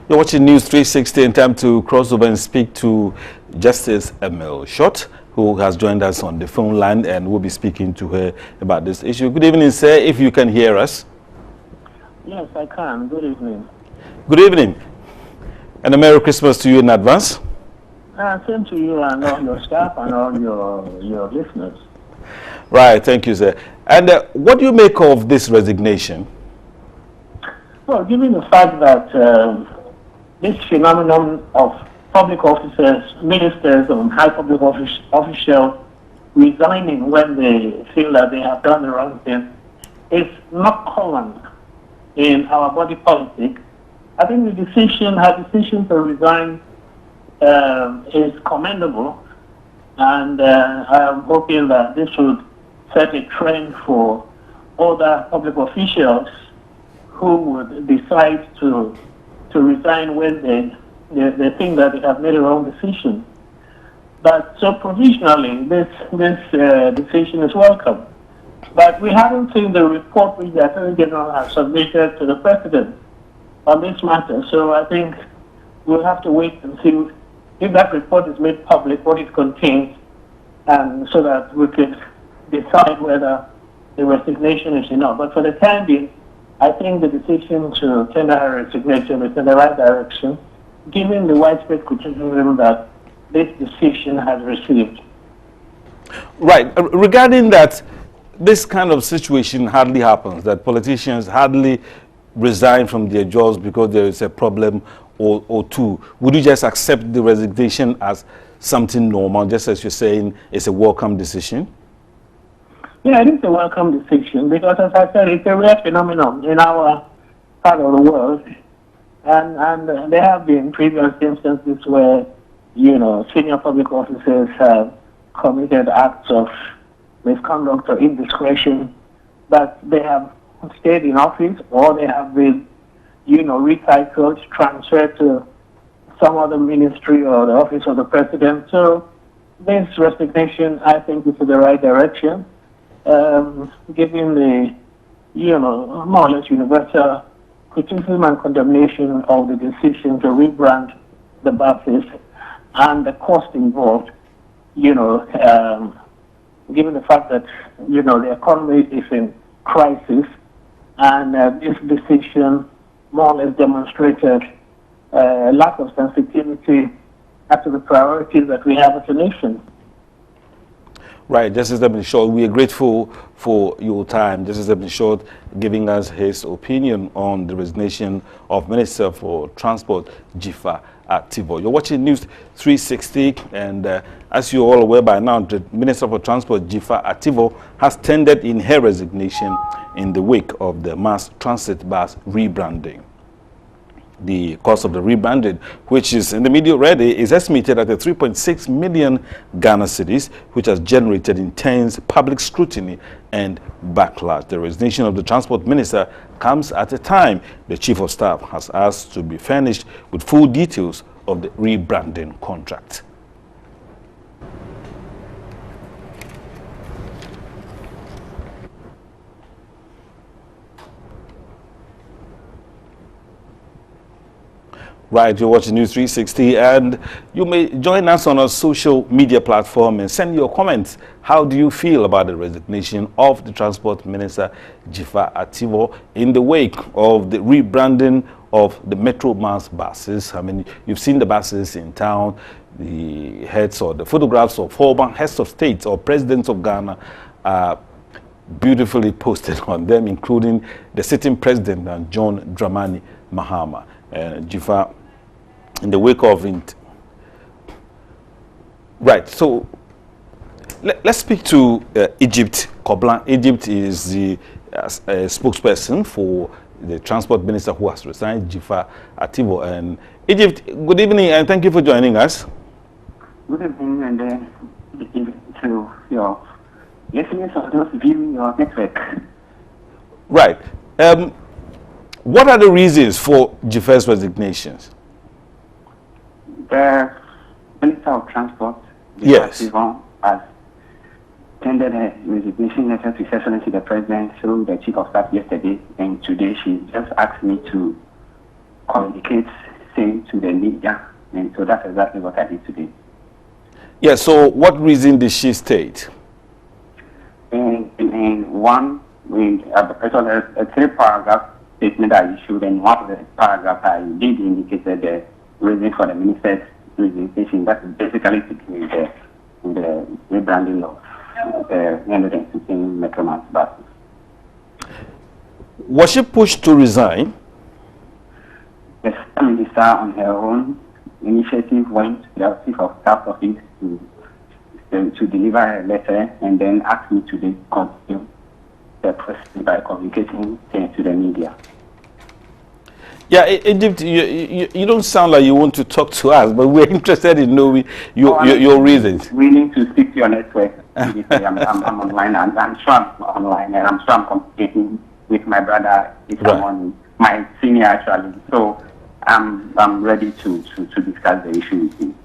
You're watching News 360 and time to cross over and speak to Justice Emil Short, who has joined us on the phone line, and we'll be speaking to her about this issue. Good evening, sir, if you can hear us. Yes, I can. Good evening. Good evening. And a Merry Christmas to you in advance. Same to you and all your staff and all your listeners. Right, thank you, sir. And what do you make of this resignation? Well, given the fact that this phenomenon of public officers, ministers, and high public officials resigning when they feel that they have done the wrong thing is not common in our body politic. I think her decision to resign is commendable, and I am hoping that this would set a trend for other public officials who would decide to resign when they think that they have made a wrong decision. But so provisionally, this decision is welcome. But we haven't seen the report which the Attorney General has submitted to the President on this matter. So I think we'll have to wait and see if that report is made public, what it contains, and so that we could decide whether the resignation is enough. But for the time being, I think the decision to tender her resignation is in the right direction, given the widespread criticism that this decision has received. Right. Regarding that, this kind of situation hardly happens, that politicians hardly resign from their jobs because there is a problem or two. Would you just accept the resignation as something normal, just as you're saying it's a welcome decision? Yeah, it is a welcome decision because, as I said, it's a rare phenomenon in our part of the world. And there have been previous instances where, senior public officers have committed acts of misconduct or indiscretion, but they have stayed in office or they have been, recycled, transferred to some other ministry or the office of the president. So this resignation, I think, is in the right direction. Given the, more or less universal criticism and condemnation of the decision to rebrand the buses and the cost involved, given the fact that, the economy is in crisis, and this decision more or less demonstrated lack of sensitivity as to the priorities that we have as a nation. Right, Justice Emil Short, we are grateful for your time. Justice Emil Short giving us his opinion on the resignation of Minister for Transport, Jifa Ativo. You're watching News 360, and as you're all aware by now, the Minister for Transport, Jifa Ativo, has tendered in her resignation in the wake of the mass transit bus rebranding. The cost of the rebranding, which is in the media already, is estimated at 3.6 million Ghana cedis, which has generated intense public scrutiny and backlash. The resignation of the transport minister comes at a time the chief of staff has asked to be furnished with full details of the rebranding contract. Right, you're watching News 360, and you may join us on our social media platform and send your comments. How do you feel about the resignation of the Transport Minister, Jifa Ativo, in the wake of the rebranding of the Metro Mass buses? I mean, you've seen the buses in town, the heads or the photographs of former heads of state or presidents of Ghana are beautifully posted on them, including the sitting president and John Dramani Mahama. Jifa, in the wake of it. Right, so let's speak to Egypt. Koblan. Egypt is the spokesperson for the transport minister who has resigned, Jifa Ativo. And Egypt, good evening and thank you for joining us. Good evening, and good evening to your listeners or those viewing your network. Right. What are the reasons for Jifa's resignations? The Minister of Transport, yes, has tendered her resignation letter to His Excellency the President through the Chief of Staff yesterday, and today she just asked me to communicate came to the media, and so that's exactly what I did today. Yeah, so what reason did she state? In one, it was a 3-paragraph statement I issued, and one of the paragraphs I did indicated the reason for the minister's resignation. That's basically to do with the rebranding of the 116 Metromax buses. Was she pushed to resign? The Prime Minister, on her own initiative, went to the Chief of Staff office to deliver a letter, and then asked me to continue the process by communicating things to the media. Yeah, Egypt, you don't sound like you want to talk to us, but we're interested in knowing your reasons. Willing to speak to your network. I'm online, and I'm sure I'm online, and I'm sure I'm communicating with my brother, someone, my senior actually. So I'm ready to discuss the issue with him.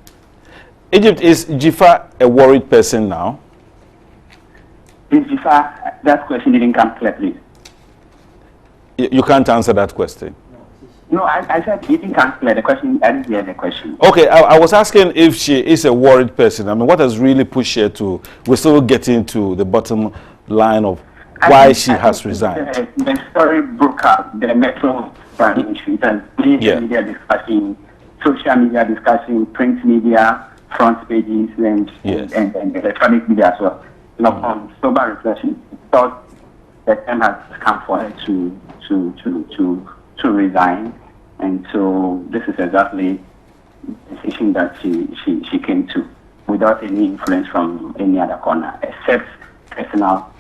Egypt, is Jifa a worried person now? Is Jifa, that question didn't come clear, please. You can't answer that question. No, I said it didn't come clear. The question, I didn't hear the question. Okay, I was asking if she is a worried person. I mean, what has really pushed her to? We're still getting to the bottom line of why she has resigned. The story broke out. The Metro issue. It has been media discussion, social media discussion, print media, front pages, and electronic media as well. On sober reflection, thought the time has come for her to resign, and so this is exactly the decision that she came to, without any influence from any other corner, except personal.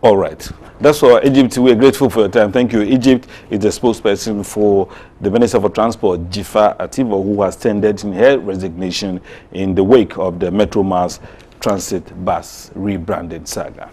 All right. That's all, Egypt. We're grateful for your time. Thank you. Egypt is the spokesperson for the Minister for Transport, Jifa Ativo, who has tendered in her resignation in the wake of the Metro Mass Transit bus rebranding saga.